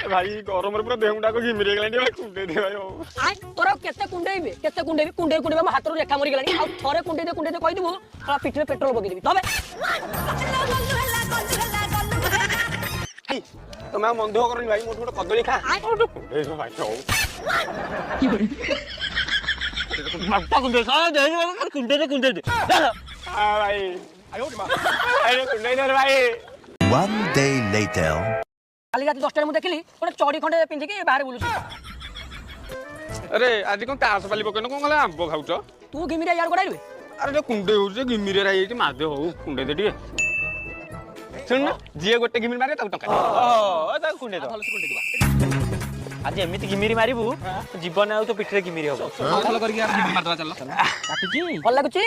भाई गरम पूरा देह मुंडा को घिमिरे गलानी भाई कुंडे दे भाई आय तोरा केते कुंडेइबे कुंडे मो हाथ रो रेखा मरि गलानी आ थरे कुंडे दे कहि देबो आ पिठरे पेट्रोल बगे देबी तबे तमे मन दुख करनी भाई मोठ कदली खा कुंडे दे भाई हो मट्टा कुंडे सा दे कुंडे दे हां भाई आयो कुंडे दे भाई 1 day later काली रात 10 मु देखली ओने चौड़ी खंडे पिंधि के बाहर बुलुछ अरे आज कोन तास पाली पकेन कोन गला आंबो खाउछ तू घिमिरा यार गोडाइलु अरे जो कुंडे हो जे घिमिरे राई जे मादे हो कुंडे दे दिए सुन ना जे गोटे घिमिर मारे ताऊ टका ओ ता कुंडे दो आज एमिति घिमिरी मारिबू जीवन आउ तो पिठरे घिमिरी हो चल करके यार मार दवा चल काटुची भल लागुची